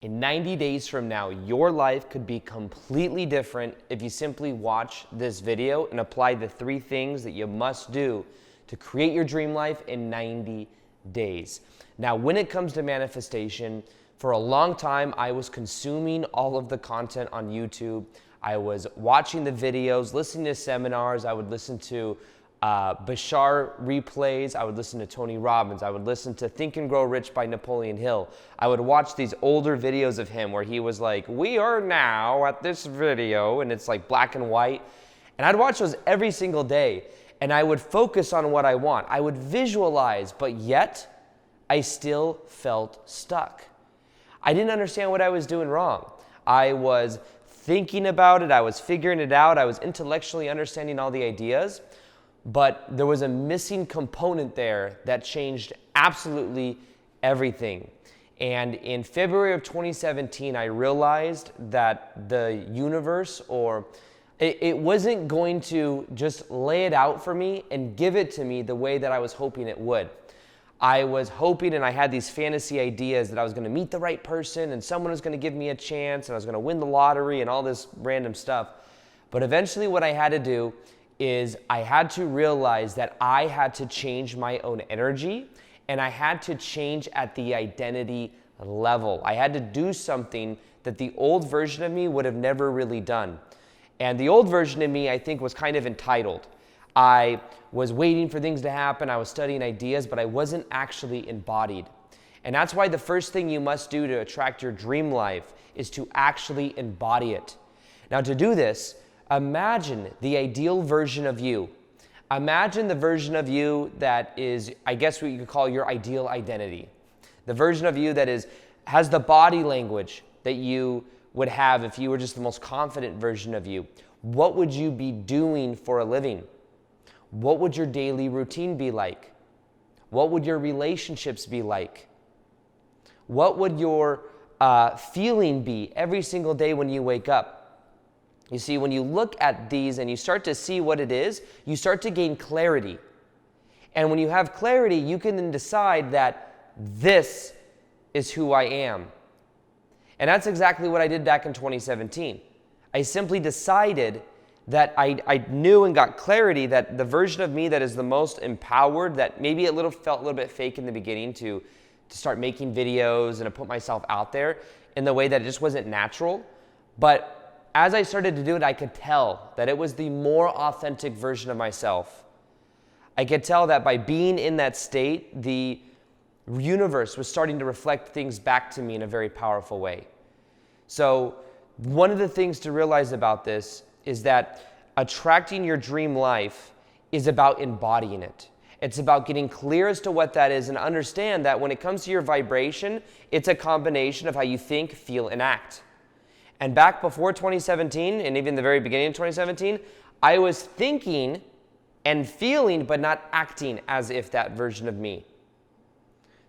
In 90 days from now, your life could be completely different if you simply watch this video and apply the 3 things that you must do to create your dream life in 90 days. Now, when it comes to manifestation, for a long time, I was consuming all of the content on YouTube. I was watching the videos, listening to seminars. I would listen to Bashar replays. I would listen to Tony Robbins. I would listen to Think and Grow Rich by Napoleon Hill. I would watch these older videos of him where he was like, we are now at this video, and it's like black and white. And I'd watch those every single day, and I would focus on what I want. I would visualize, but yet I still felt stuck. I didn't understand what I was doing wrong. I was thinking about it. I was figuring it out. I was intellectually understanding all the ideas. But there was a missing component there that changed absolutely everything. And in February of 2017, I realized that the universe, or it wasn't going to just lay it out for me and give it to me the way that I was hoping it would. I was hoping, and I had these fantasy ideas that I was going to meet the right person and someone was going to give me a chance and I was going to win the lottery and all this random stuff. But eventually what I had to do is I had to realize that I had to change my own energy, and I had to change at the identity level. I had to do something that the old version of me would have never really done. And the old version of me, I think, was kind of entitled. I was waiting for things to happen. I was studying ideas, but I wasn't actually embodied. And that's why the first thing you must do to attract your dream life is to actually embody it. Now, to do this, imagine the ideal version of you. Imagine the version of you that is, I guess what you could call your ideal identity. The version of you that has the body language that you would have if you were just the most confident version of you. What would you be doing for a living? What would your daily routine be like? What would your relationships be like? What would your feeling be every single day when you wake up? You see, when you look at these and you start to see what it is, you start to gain clarity. And when you have clarity, you can then decide that this is who I am. And that's exactly what I did back in 2017. I simply decided that I knew and got clarity that the version of me that is the most empowered, that maybe it felt a little bit fake in the beginning to start making videos and to put myself out there in the way that it just wasn't natural. But as I started to do it, I could tell that it was the more authentic version of myself. I could tell that by being in that state, the universe was starting to reflect things back to me in a very powerful way. So one of the things to realize about this is that attracting your dream life is about embodying it. It's about getting clear as to what that is and understand that when it comes to your vibration, it's a combination of how you think, feel, and act. And back before 2017, and even the very beginning of 2017, I was thinking and feeling, but not acting as if that version of me.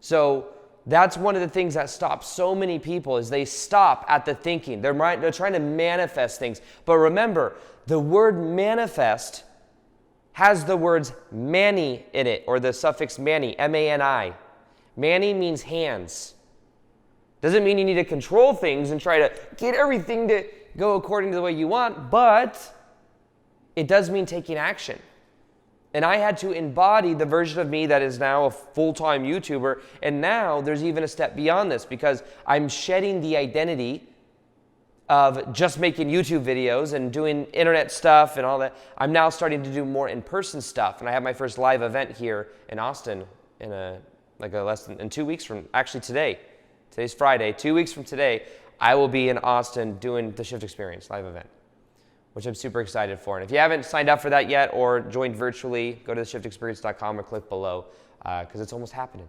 So that's one of the things that stops so many people is they stop at the thinking. They're trying to manifest things. But remember, the word manifest has the words mani in it, or the suffix mani, M-A-N-I. Mani means hands. Doesn't mean you need to control things and try to get everything to go according to the way you want, but it does mean taking action. And I had to embody the version of me that is now a full-time YouTuber, and now there's even a step beyond this because I'm shedding the identity of just making YouTube videos and doing internet stuff and all that. I'm now starting to do more in-person stuff, and I have my first live event here in Austin in less than 2 weeks from, actually today. Today's Friday. 2 weeks from today, I will be in Austin doing the Shift Experience live event, which I'm super excited for. And if you haven't signed up for that yet or joined virtually, go to theshiftexperience.com or click below because it's almost happening.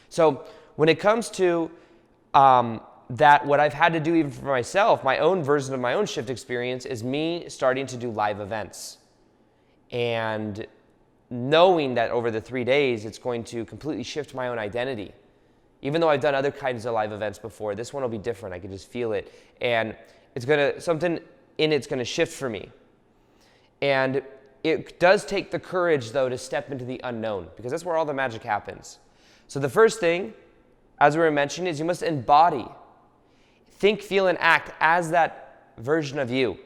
So when it comes to that, what I've had to do even for myself, my own version of my own Shift Experience is me starting to do live events. And knowing that over the 3 days, it's going to completely shift my own identity. Even though I've done other kinds of live events before, this one will be different. I can just feel it. And something in it's going to shift for me. And it does take the courage, though, to step into the unknown, because that's where all the magic happens. So the first thing, as we were mentioning, is you must embody. Think, feel, and act as that version of you.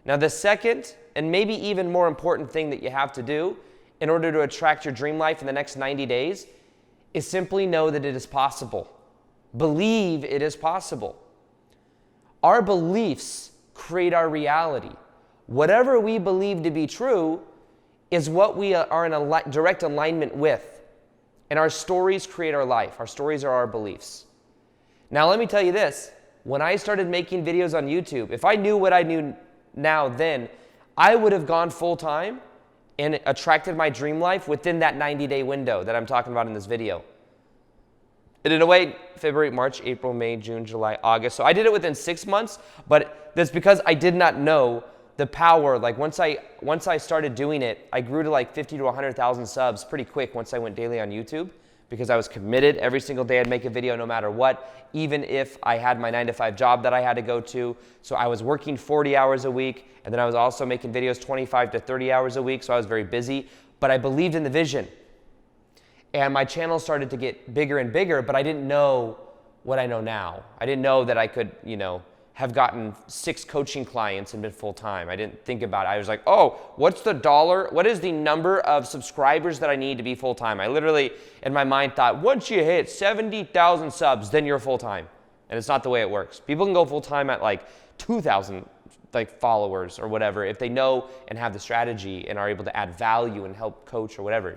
Now, the second and maybe even more important thing that you have to do in order to attract your dream life in the next 90 days is simply know that it is possible. Believe it is possible. Our beliefs create our reality. Whatever we believe to be true is what we are in direct alignment with. And our stories create our life. Our stories are our beliefs. Now, let me tell you this. When I started making videos on YouTube, if I knew what I knew now then, I would have gone full-time and attracted my dream life within that 90-day window that I'm talking about in this video. And in a way, February, March, April, May, June, July, August. So I did it within 6 months, but that's because I did not know the power. Like once I started doing it, I grew to like 50 to 100,000 subs pretty quick once I went daily on YouTube, because I was committed. Every single day I'd make a video no matter what, even if I had my 9-to-5 job that I had to go to. So I was working 40 hours a week, and then I was also making videos 25 to 30 hours a week, so I was very busy. But I believed in the vision. And my channel started to get bigger and bigger, but I didn't know what I know now. I didn't know that I could, have gotten 6 coaching clients and been full-time. I didn't think about it. I was like, oh, what is the number of subscribers that I need to be full-time? I literally, in my mind, thought, once you hit 70,000 subs, then you're full-time. And it's not the way it works. People can go full-time at like 2,000 followers or whatever if they know and have the strategy and are able to add value and help coach or whatever,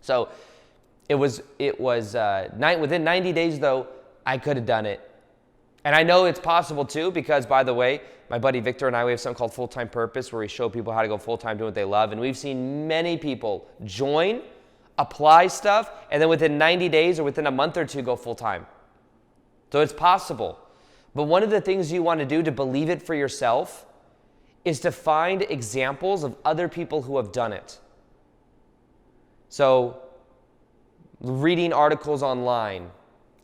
So within 90 days though, I could have done it. And I know it's possible too, because by the way, my buddy Victor and I, we have something called Full-Time Purpose, where we show people how to go full-time doing what they love. And we've seen many people join, apply stuff, and then within 90 days or within a month or two go full-time. So it's possible. But one of the things you want to do to believe it for yourself is to find examples of other people who have done it. So reading articles online,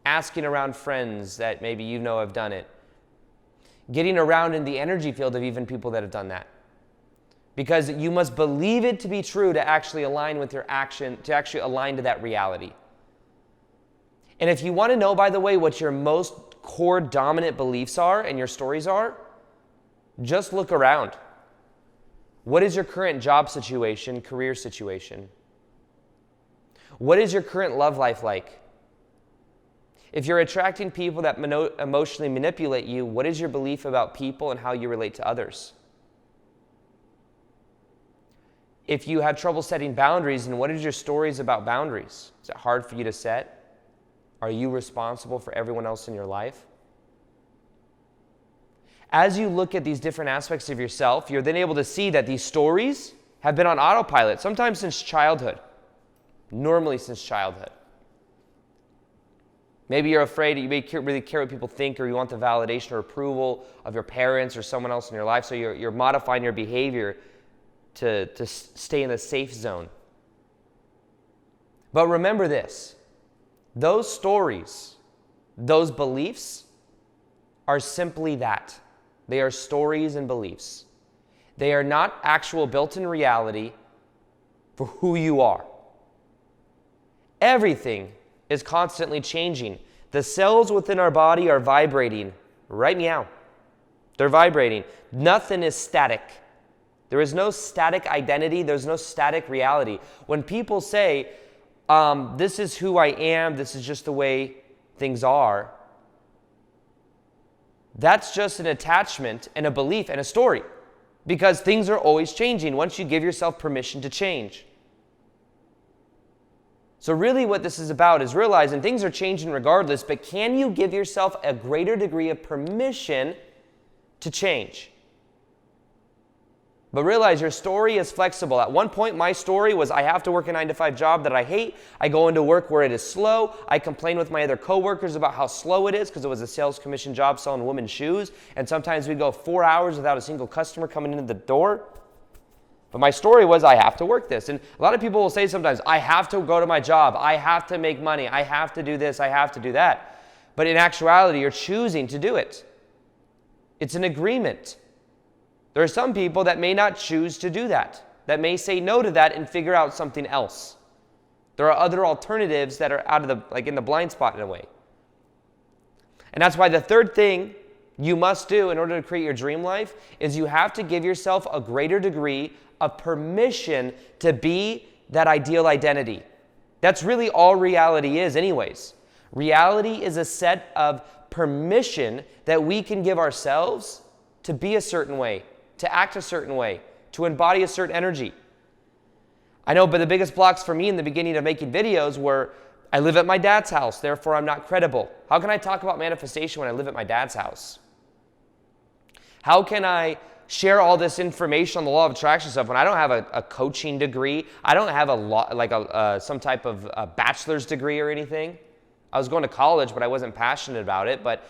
asking around friends that maybe have done it, getting around in the energy field of even people that have done that. Because you must believe it to be true to actually align with your action, to actually align to that reality. And if you want to know, by the way, what your most core dominant beliefs are and your stories are, just look around. What is your current job situation, career situation? What is your current love life like? If you're attracting people that emotionally manipulate you, what is your belief about people and how you relate to others? If you have trouble setting boundaries, then what is your stories about boundaries? Is it hard for you to set? Are you responsible for everyone else in your life? As you look at these different aspects of yourself, you're then able to see that these stories have been on autopilot, sometimes since childhood, normally since childhood. Maybe you're afraid, you may really care what people think, or you want the validation or approval of your parents or someone else in your life, so you're modifying your behavior to stay in the safe zone. But remember this, those stories, those beliefs are simply that. They are stories and beliefs. They are not actual built-in reality for who you are. Everything is constantly changing. The cells within our body are vibrating right now. They're vibrating. Nothing is static. There is no static identity. There's no static reality. When people say, this is who I am, this is just the way things are, that's just an attachment and a belief and a story, because things are always changing once you give yourself permission to change. So really what this is about is realizing things are changing regardless, but can you give yourself a greater degree of permission to change? But realize your story is flexible. At one point, my story was I have to work a 9-to-5 job that I hate. I go into work where it is slow. I complain with my other coworkers about how slow it is because it was a sales commission job selling women's shoes. And sometimes we'd go 4 hours without a single customer coming into the door. But my story was I have to work this. And a lot of people will say sometimes, I have to go to my job. I have to make money. I have to do this. I have to do that. But in actuality, you're choosing to do it. It's an agreement. There are some people that may not choose to do that may say no to that and figure out something else. There are other alternatives that are out of in the blind spot in a way. And that's why the third thing you must do in order to create your dream life is you have to give yourself a greater degree of permission to be that ideal identity. That's really all reality is anyways. Reality is a set of permission that we can give ourselves to be a certain way, to act a certain way, to embody a certain energy. I know, but the biggest blocks for me in the beginning of making videos were, I live at my dad's house, therefore I'm not credible. How can I talk about manifestation when I live at my dad's house? How can I share all this information on the law of attraction stuff when I don't have a coaching degree? I don't have some type of a bachelor's degree or anything. I was going to college, but I wasn't passionate about it. But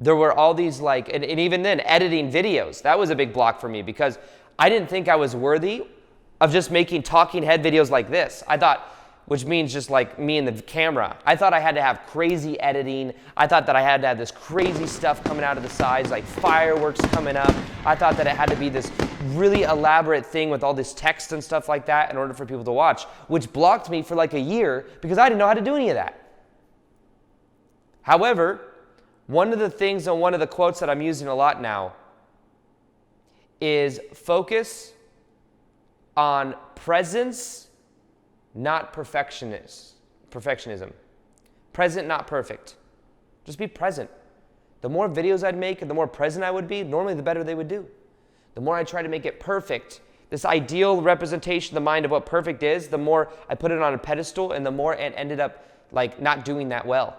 there were all these and even then, editing videos. That was a big block for me because I didn't think I was worthy of just making talking head videos like this. I thought, which means just like me and the camera. I thought I had to have crazy editing. I thought that I had to have this crazy stuff coming out of the sides, like fireworks coming up. I thought that it had to be this really elaborate thing with all this text and stuff like that in order for people to watch, which blocked me for like a year because I didn't know how to do any of that. However, one of the things and one of the quotes that I'm using a lot now is focus on presence, not perfectionism. Present, not perfect. Just be present. The more videos I'd make and the more present I would be, normally the better they would do. The more I try to make it perfect, this ideal representation of the mind of what perfect is, the more I put it on a pedestal and the more it ended up not doing that well.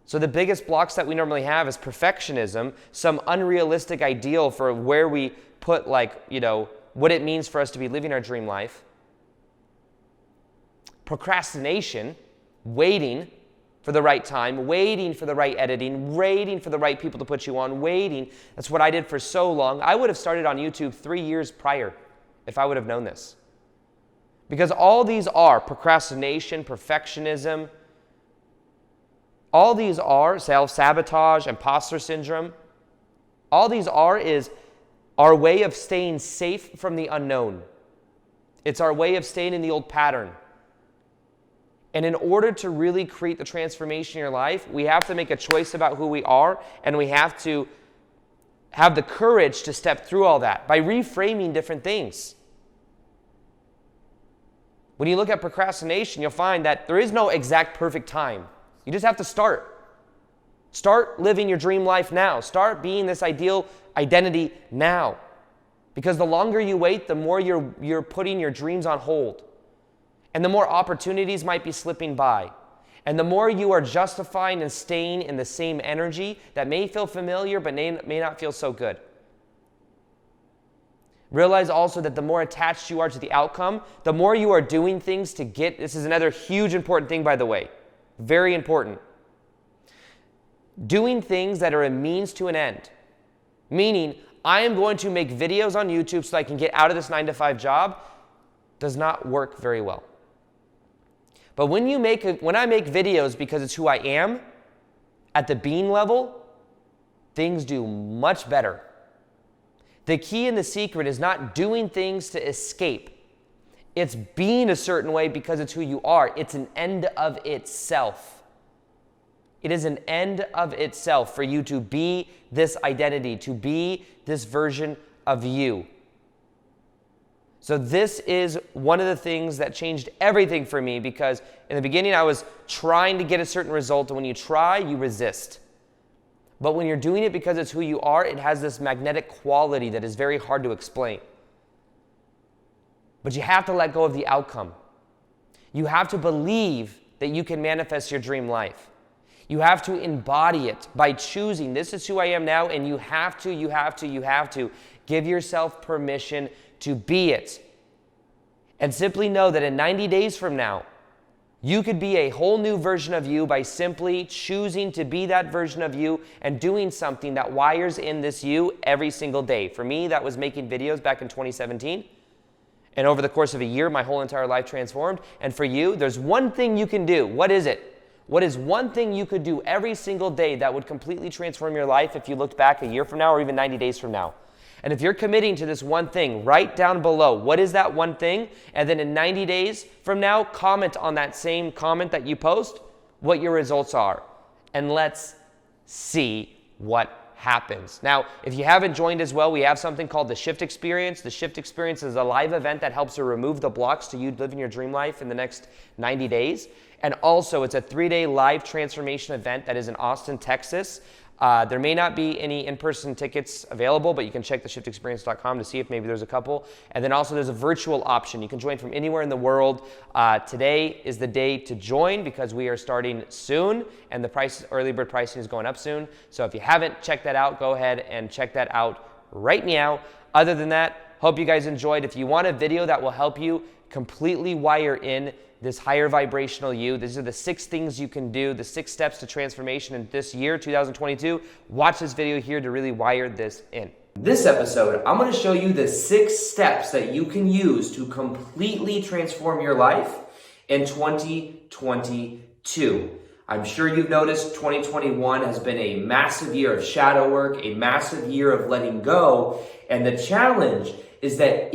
So the biggest blocks that we normally have is perfectionism, some unrealistic ideal for where we put what it means for us to be living our dream life. Procrastination, waiting for the right time, waiting for the right editing, waiting for the right people to put you on, waiting. That's what I did for so long. I would have started on YouTube 3 years prior if I would have known this. Because all these are procrastination, perfectionism, all these are self-sabotage, imposter syndrome. All these is our way of staying safe from the unknown. It's our way of staying in the old pattern. And in order to really create the transformation in your life, we have to make a choice about who we are, and we have to have the courage to step through all that by reframing different things. When you look at procrastination, you'll find that there is no exact perfect time. You just have to start. Start living your dream life now. Start being this ideal identity now. Because the longer you wait, the more you're putting your dreams on hold. And the more opportunities might be slipping by. And the more you are justifying and staying in the same energy that may feel familiar but may not feel so good. Realize also that the more attached you are to the outcome, the more you are doing things to get, this is another huge important thing by the way, very important. Doing things that are a means to an end. Meaning, I am going to make videos on YouTube so I can get out of this 9-to-5 job, does not work very well. But when I make videos because it's who I am, at the being level, things do much better. The key and the secret is not doing things to escape. It's being a certain way because it's who you are. It's an end of itself. It is an end of itself for you to be this identity, to be this version of you. So this is one of the things that changed everything for me, because in the beginning I was trying to get a certain result, and when you try, you resist. But when you're doing it because it's who you are, it has this magnetic quality that is very hard to explain. But you have to let go of the outcome. You have to believe that you can manifest your dream life. You have to embody it by choosing, this is who I am now, and you have to give yourself permission to be it. And simply know that in 90 days from now, you could be a whole new version of you by simply choosing to be that version of you and doing something that wires in this you every single day. For me, that was making videos back in 2017. And over the course of a year, my whole entire life transformed. And for you, there's one thing you can do. What is it? What is one thing you could do every single day that would completely transform your life if you looked back a year from now or even 90 days from now? And if you're committing to this one thing, write down below, what is that one thing? And then in 90 days from now, comment on that same comment that you post, what your results are. and let's see what happens. Now, if you haven't joined as well, we have something called the Shift Experience. The Shift Experience is a live event that helps to remove the blocks to you living your dream life in the next 90 days. And also, it's a 3-day live transformation event that is in Austin, Texas. There may not be any in-person tickets available, but you can check theshiftexperience.com to see if maybe there's a couple. And then also there's a virtual option. You can join from anywhere in the world. Today is the day to join because we are starting soon and the price, early bird pricing is going up soon. So if you haven't checked that out, go ahead and check that out right now. Other than that, hope you guys enjoyed. If you want a video that will help you completely wire in this higher vibrational you, these are the 6 things you can do, the 6 steps to transformation in this year, 2022. Watch this video here to really wire this in. This episode, I'm going to show you the 6 steps that you can use to completely transform your life in 2022. I'm sure you've noticed 2021 has been a massive year of shadow work, a massive year of letting go, and the challenge is that